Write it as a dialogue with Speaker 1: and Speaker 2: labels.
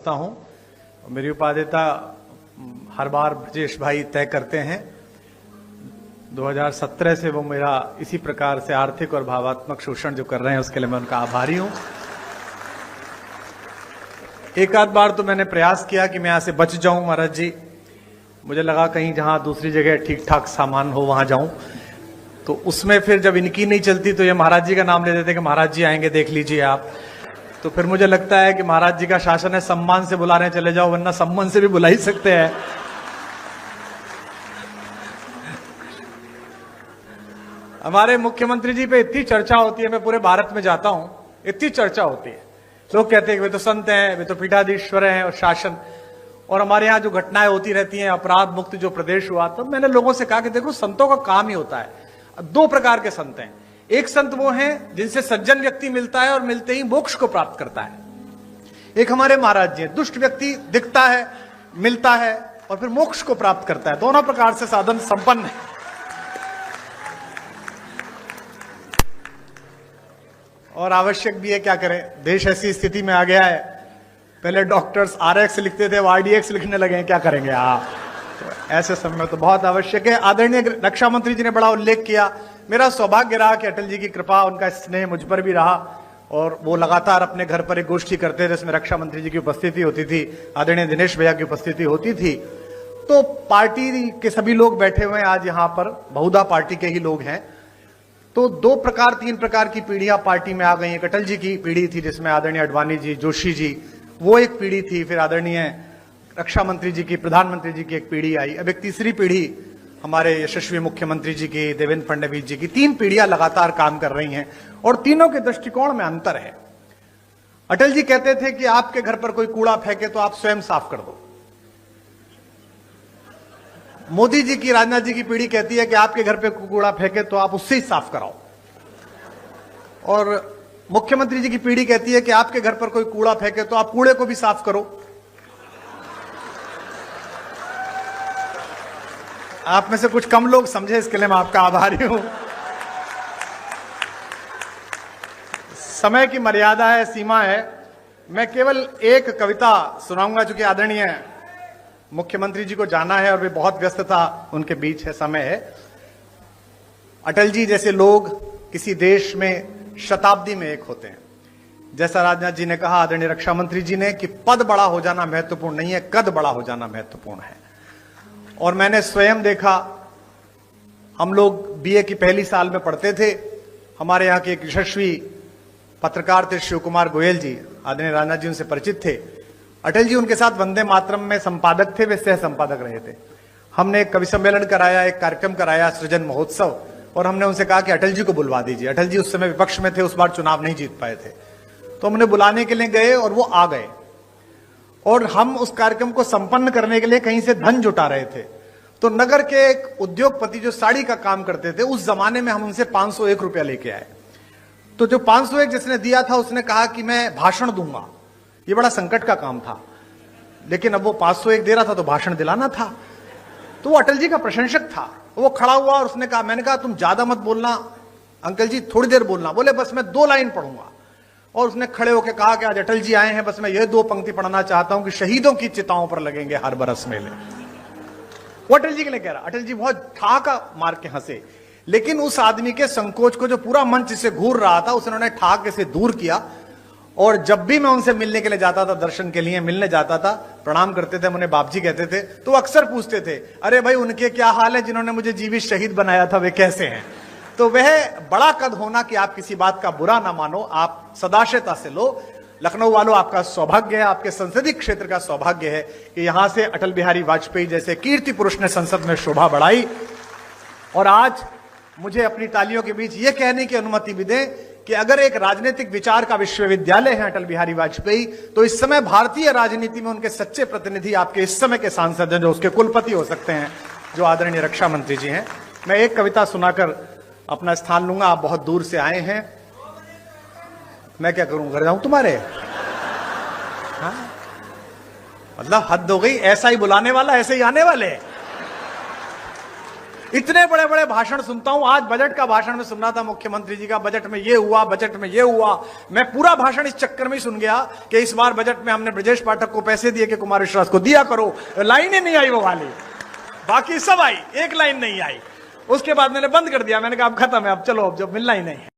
Speaker 1: हूं। मेरी उपाध्यता हर बार ब्रजेश भाई तय करते हैं। 2017 से वो मेरा इसी प्रकार से आर्थिक और भावात्मक शोषण जो कर रहे हैं उसके लिए मैं उनका आभारी हूं। एक आध बार तो मैंने प्रयास किया कि मैं यहां से बच जाऊं महाराज जी, मुझे लगा कहीं जहां दूसरी जगह ठीक ठाक सामान हो वहां जाऊं, तो उसमें फिर जब इनकी नहीं चलती तो ये महाराज जी का नाम ले देते कि महाराज जी आएंगे देख लीजिए आप। तो फिर मुझे लगता है कि महाराज जी का शासन है, सम्मान से बुलाने चले जाओ, वरना सम्मान से भी बुला ही सकते हैं। हमारे मुख्यमंत्री जी पे इतनी चर्चा होती है, मैं पूरे भारत में जाता हूं, इतनी चर्चा होती है, लोग कहते हैं कि वे तो संत हैं, वे तो पीठाधीश्वर हैं और शासन, और हमारे यहाँ जो घटनाएं होती रहती हैं, अपराध मुक्त जो प्रदेश हुआ, तो मैंने लोगों से कहा कि देखो संतों का काम ही होता है। दो प्रकार के संत हैं, एक संत वो हैं जिनसे सज्जन व्यक्ति मिलता है और मिलते ही मोक्ष को प्राप्त करता है। एक हमारे महाराज जी, दुष्ट व्यक्ति दिखता है, मिलता है और फिर मोक्ष को प्राप्त करता है। दोनों प्रकार से साधन संपन्न है। और आवश्यक भी है, क्या करें, देश ऐसी स्थिति में आ गया है, पहले डॉक्टर्स RX लिखते थे, वो RDX लिखने लगे हैं, क्या करेंगे आप। तो ऐसे समय में तो बहुत आवश्यक है। आदरणीय रक्षा मंत्री जी ने बड़ा उल्लेख किया, मेरा सौभाग्य रहा कि अटल जी की कृपा, उनका स्नेह मुझ पर भी रहा और वो लगातार अपने घर पर एक गोष्ठी करते थे जिसमें रक्षा मंत्री जी की उपस्थिति होती थी, आदरणीय दिनेश भैया की उपस्थिति होती थी। तो पार्टी के सभी लोग बैठे हुए हैं आज यहाँ पर, बहुधा पार्टी के ही लोग हैं। तो दो प्रकार तीन प्रकार की पीढ़ियां पार्टी में आ गई। एक अटल जी की पीढ़ी थी जिसमें आदरणीय अडवाणी जी, जोशी जी, वो एक पीढ़ी थी। फिर आदरणीय रक्षा मंत्री जी की, प्रधानमंत्री जी की एक पीढ़ी आई। अब एक तीसरी पीढ़ी हमारे यशस्वी मुख्यमंत्री जी की, देवेंद्र फडणवीस जी की। तीन पीढ़ियां लगातार काम कर रही हैं और तीनों के दृष्टिकोण में अंतर है। अटल जी कहते थे कि आपके घर पर कोई कूड़ा फेंके तो आप स्वयं साफ कर दो। मोदी जी की, राजनाथ जी की पीढ़ी कहती है कि आपके घर पे कूड़ा फेंके तो आप उससे ही साफ कराओ। और मुख्यमंत्री जी की पीढ़ी कहती है कि आपके घर पर कोई कूड़ा फेंके तो आप कूड़े को भी साफ करो। आप में से कुछ कम लोग समझे, इसके लिए मैं आपका आभारी हूं। समय की मर्यादा है, सीमा है, मैं केवल एक कविता सुनाऊंगा चूंकि आदरणीय मुख्यमंत्री जी को जाना है और वे बहुत व्यस्तता उनके बीच है, समय है। अटल जी जैसे लोग किसी देश में शताब्दी में एक होते हैं। जैसा राजनाथ जी ने कहा, आदरणीय रक्षा मंत्री जी ने, कि पद बड़ा हो जाना महत्वपूर्ण नहीं है, कद बड़ा हो जाना महत्वपूर्ण है। और मैंने स्वयं देखा, हम लोग BA की पहली साल में पढ़ते थे, हमारे यहाँ के एक यशस्वी पत्रकार थे शिव कुमार गोयल जी, आदरणीय राजनाथ जी उनसे परिचित थे। अटल जी उनके साथ वंदे मातरम में संपादक थे, वे सह संपादक रहे थे। हमने एक कवि सम्मेलन कराया, एक कार्यक्रम कराया, सृजन महोत्सव, और हमने उनसे कहा कि अटल जी को बुलवा दीजिए। अटल जी उस समय विपक्ष में थे, उस बार चुनाव नहीं जीत पाए थे, तो हमने बुलाने के लिए गए और वो आ गए। और हम उस कार्यक्रम को संपन्न करने के लिए कहीं से धन जुटा रहे थे। तो नगर के एक उद्योगपति जो साड़ी का काम करते थे, उस जमाने में हम उनसे 501 रुपया लेके आए। तो जो 501 जिसने दिया था उसने कहा कि मैं भाषण दूंगा। ये बड़ा संकट का काम था, लेकिन अब वो 501 दे रहा था तो भाषण दिलाना था। तो वो अटल जी का प्रशंसक था, वो खड़ा हुआ और उसने कहा, मैंने कहा तुम ज्यादा मत बोलना अंकल जी, थोड़ी देर बोलना। बोले बस मैं 2 लाइन पढ़ूंगा। और उसने खड़े होकर कहा कि आज अटल जी आए हैं, बस मैं ये 2 पंक्ति पढ़ना चाहता हूं कि शहीदों की चिताओं पर लगेंगे हर बरस मेले। वो अटल जी के लिए कह रहा। अटल जी बहुत ठहाका मार के हंसे, लेकिन उस आदमी के संकोच को, जो पूरा मंच से घूर रहा था, उन्होंने ठहाके से दूर किया। और जब भी मैं उनसे मिलने के लिए जाता था, दर्शन के लिए मिलने जाता था, प्रणाम करते थे, उन्हें बाप जी कहते थे, तो अक्सर पूछते थे, अरे भाई उनके क्या हाल है जिन्होंने मुझे जीवित शहीद बनाया था, वे कैसे हैं। तो वह बड़ा कद होना कि आप किसी बात का बुरा ना मानो, आप सदाशयता से लो। लखनऊ वालों, आपका सौभाग्य है, आपके संसदीय क्षेत्र का सौभाग्य है कि यहां से अटल बिहारी वाजपेयी जैसे कीर्ति पुरुष ने संसद में शोभा बढ़ाई। और आज मुझे अपनी तालियों के बीच यह कहने की अनुमति भी दें कि अगर एक राजनीतिक विचार का विश्वविद्यालय है अटल बिहारी वाजपेयी, तो इस समय भारतीय राजनीति में उनके सच्चे प्रतिनिधि आपके इस समय के सांसद हैं, जो उसके कुलपति हो सकते हैं, जो आदरणीय रक्षा मंत्री जी हैं। मैं एक कविता सुनाकर अपना स्थान लूंगा। आप बहुत दूर से आए हैं, मैं क्या करूं, घर जाऊं तुम्हारे? हाँ? मतलब हद हो गई, ऐसा ही बुलाने वाला ऐसे ही आने वाले। इतने बड़े बड़े भाषण सुनता हूं। आज बजट का भाषण में सुन रहा था मुख्यमंत्री जी का, बजट में ये हुआ, बजट में ये हुआ। मैं पूरा भाषण इस चक्कर में ही सुन गया कि इस बार बजट में हमने ब्रजेश पाठक को पैसे दिए कि कुमार विश्वास को दिया करो। लाइन ही नहीं आई वो वाली, बाकी सब आई, एक लाइन नहीं आई। उसके बाद मैंने बंद कर दिया, मैंने कहा अब खत्म है, अब चलो, अब जो मिलना ही नहीं है।